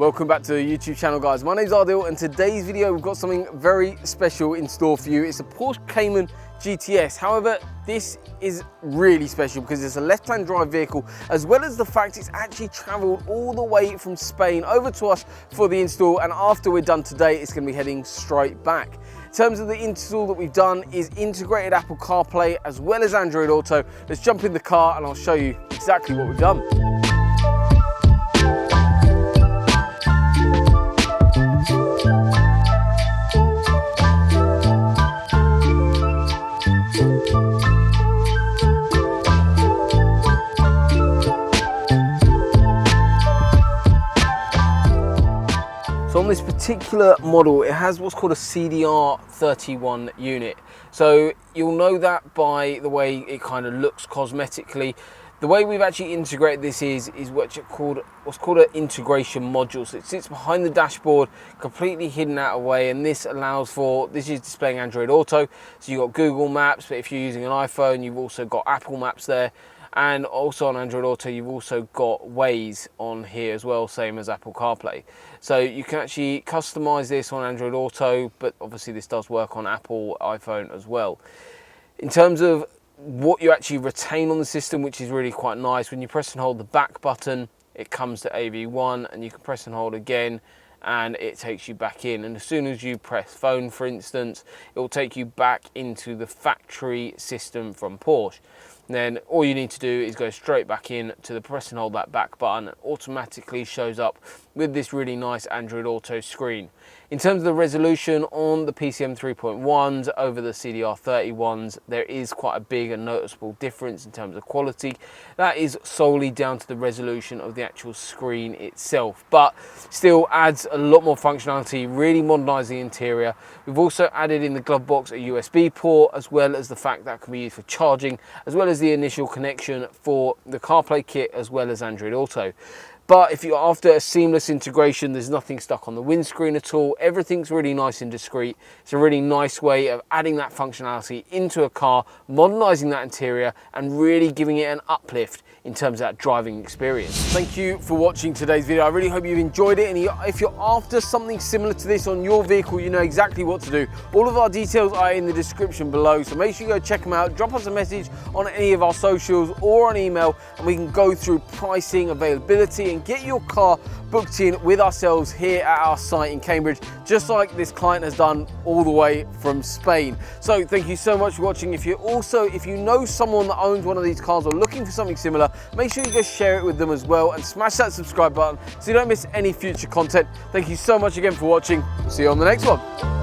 Welcome back to the YouTube channel, guys. My name's Ardil, and today's video we've got something very special in store for you. It's a Porsche Cayman GTS. However, this is really special because it's a left-hand drive vehicle, as well as the fact it's actually traveled all the way from Spain over to us for the install, and after we're done today, it's going to be heading straight back. In terms of the install that we've done is integrated Apple Carplay as well as Android Auto. Let's jump in the car and I'll show you exactly what we've done. So on this particular model, it has what's called a CDR31 unit. So you'll know that by the way it kind of looks cosmetically. The way we've actually integrated this is what's called an integration module. So it sits behind the dashboard, completely hidden out of the way, and this is displaying Android Auto. So you've got Google Maps, but if you're using an iPhone, you've also got Apple Maps there. And also on Android Auto, you've also got Waze on here as well, same as Apple CarPlay. So you can actually customize this on Android Auto, but obviously this does work on Apple iPhone as well. In terms of what you actually retain on the system, which is really quite nice, when you press and hold the back button, it comes to AV1, and you can press and hold again, and it takes you back in. And as soon as you press phone, for instance, it will take you back into the factory system from Porsche. And then all you need to do is go straight back in to the press and hold that back button. It automatically shows up with this really nice Android Auto screen. In terms of the resolution on the PCM 3.1s over the CDR31s, there is quite a big and noticeable difference in terms of quality. That is solely down to the resolution of the actual screen itself, but still adds a lot more functionality, really modernised the interior. We've also added in the glove box a USB port, as well as the fact that can be used for charging, as well as the initial connection for the CarPlay kit, as well as Android Auto. But if you're after a seamless integration, there's nothing stuck on the windscreen at all. Everything's really nice and discreet. It's a really nice way of adding that functionality into a car, modernising that interior, and really giving it an uplift in terms of that driving experience. Thank you for watching today's video. I really hope you've enjoyed it. And if you're after something similar to this on your vehicle, you know exactly what to do. All of our details are in the description below, so make sure you go check them out. Drop us a message on any of our socials or on email, and we can go through pricing, availability, and get your car booked in with ourselves here at our site in Cambridge, just like this client has done all the way from Spain. So thank you so much for watching. If you know someone that owns one of these cars or looking for something similar, make sure you go share it with them as well, and smash that subscribe button so you don't miss any future content. Thank you so much again for watching. See you on the next one.